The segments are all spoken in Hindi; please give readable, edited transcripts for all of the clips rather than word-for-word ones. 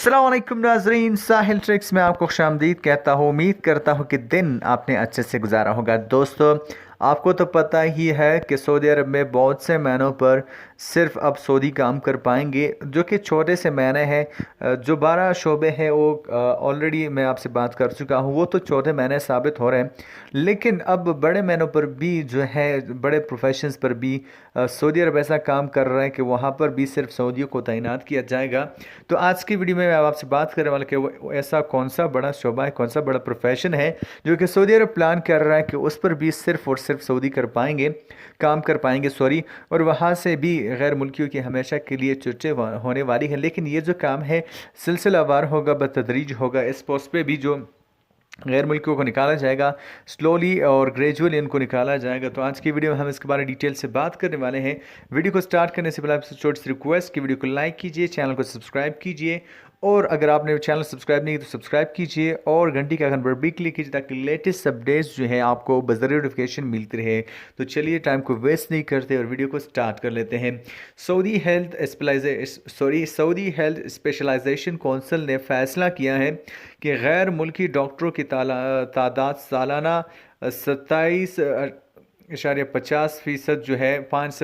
अस्सलाम वालेकुम नाजरीन, साहिल ट्रिक्स में आपको खुशामदीद कहता हूँ। उम्मीद करता हूँ कि दिन आपने अच्छे से गुजारा होगा। दोस्तों, आपको तो पता ही है कि सऊदी अरब में बहुत से महीनों पर सिर्फ अब सऊदी काम कर पाएंगे, जो कि छोटे से महीने हैं। जो 12 शोबे हैं वो ऑलरेडी मैं आपसे बात कर चुका हूँ, वो तो छोटे महीने साबित हो रहे हैं। लेकिन अब बड़े महीनों पर भी जो है, बड़े प्रोफेशंस पर भी सऊदी अरब ऐसा काम कर रहे हैं कि वहाँ पर भी सिर्फ सऊदियों को तैनात किया जाएगा। तो आज की वीडियो में मैं आपसे बात करने वाला कि वो ऐसा कौन सा बड़ा शोबा है, कौन सा बड़ा प्रोफेशन है जो कि सऊदी अरब प्लान कर रहा है कि उस पर भी सिर्फ और सिर्फ सऊदी कर पाएंगे, काम कर पाएंगे सॉरी। और वहाँ से भी गैर मुल्कियों की हमेशा के लिए छुट्टी होने वाली है। लेकिन ये जो काम है सिलसिलावार होगा, बतदरीज होगा। इस पोस्ट पे भी जो गैर मुल्कियों को निकाला जाएगा, स्लोली और ग्रेजुअली इनको निकाला जाएगा। तो आज की वीडियो में हम इसके बारे में डिटेल से बात करने वाले हैं। वीडियो को स्टार्ट करने से पहले आपसे छोटी सी रिक्वेस्ट कि वीडियो को लाइक कीजिए, चैनल को सब्सक्राइब कीजिए, और अगर आपने चैनल सब्सक्राइब नहीं किया तो सब्सक्राइब कीजिए और घंटी का आइकन पर भी क्लिक कीजिए ताकि लेटेस्ट अपडेट्स जो है आपको बज़रिए नोटिफिकेशन मिलती रहे। तो चलिए टाइम को वेस्ट नहीं करते और वीडियो को स्टार्ट कर लेते हैं। सऊदी हेल्थ स्पेशलाइजेशन कौंसिल ने फैसला किया है कि गैर मुल्की डॉक्टरों की तादाद सालाना 27.50% जो है 5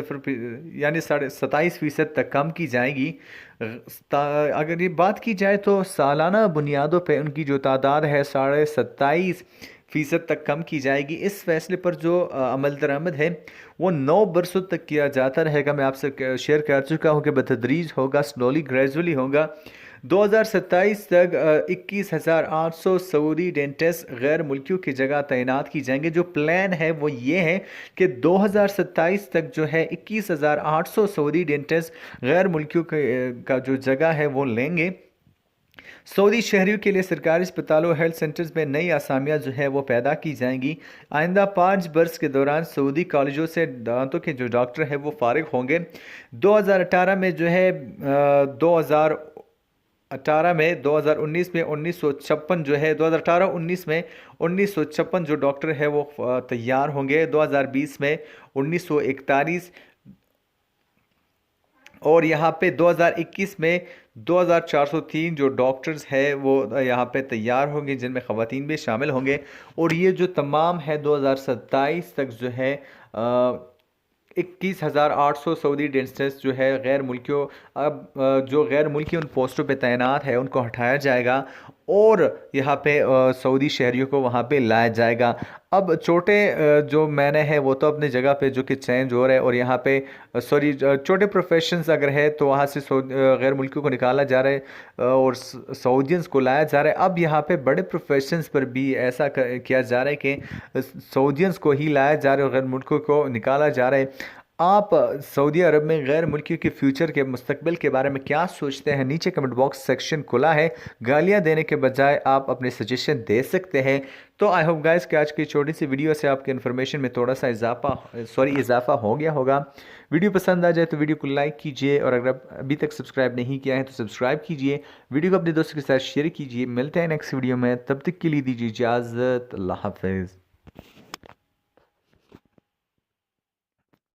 यानी 27.5% तक कम की जाएगी। अगर ये बात की जाए तो सालाना बुनियादों पे उनकी जो तादाद है 27.5% तक कम की जाएगी। इस फैसले पर जो अमल दरामद है वो 9 बरसों तक किया जाता रहेगा। मैं आपसे शेयर कर चुका हूँ कि बतदरीज होगा, स्लोली ग्रेजुअली होगा। 2027 तक 21,800 सऊदी डेंटिस्ट गैर मुल्कियों की जगह तैनात की जाएंगे। जो प्लान है वो ये है कि 2027 तक जो है 21,800 सऊदी डेंटिस्ट गैर मुल्कियों का जो जगह है वो लेंगे। सऊदी शहरियों के लिए सरकारी अस्पतालों हेल्थ सेंटर्स में नई असामियाँ जो है वो पैदा की जाएंगी। आइंदा 5 बरस के दौरान सऊदी कॉलेजों से दांतों के जो डॉक्टर हैं वो फारिग होंगे। 2018 में जो है 2018 में 2019 में 1956 जो है 2018-19 में 1956 जो डॉक्टर है वो तैयार होंगे। 2020 में 1941 और यहाँ पे 2021 में 2403 जो डॉक्टर्स हैं वो यहाँ पे तैयार होंगे, जिनमें ख़वातीन भी शामिल होंगे। और ये जो तमाम है 2027 तक जो है 21,800 सऊदी डेंटिस्ट जो है गैर मुल्कियों, अब जो गैर मुल्की उन पोस्टों पे तैनात है उनको हटाया जाएगा और यहाँ पे सऊदी शहरियों को वहाँ पे लाया जाएगा। अब छोटे जो मैंने है वो तो अपनी जगह पे जो कि चेंज हो रहा है, और यहाँ पे सॉरी छोटे प्रोफेशंस अगर है तो वहाँ से गैर मुल्कियों को निकाला जा रहा है और सऊदियंस को लाया जा रहा है। अब यहाँ पे बड़े प्रोफेशंस पर भी ऐसा किया जा रहा है कि सऊदियंस को ही लाया जा रहा है और गैर मुल्कियों को निकाला जा रहा है। आप सऊदी अरब में गैर मुल्कियों के फ्यूचर के मुस्तकबिल के बारे में क्या सोचते हैं? नीचे कमेंट बॉक्स सेक्शन खुला है, गालियां देने के बजाय आप अपने सजेशन दे सकते हैं। तो आई होप गाइस कि आज की छोटी सी वीडियो से आपके इन्फॉर्मेशन में थोड़ा सा इजाफा हो गया होगा। वीडियो पसंद आ जाए तो वीडियो को लाइक कीजिए, और अगर आप अभी तक सब्सक्राइब नहीं किया है तो सब्सक्राइब कीजिए। वीडियो को अपने दोस्तों के साथ शेयर कीजिए। मिलते हैं नेक्स्ट वीडियो में, तब तक के लिए दीजिए इजाज़त। अल्लाह हाफिज़।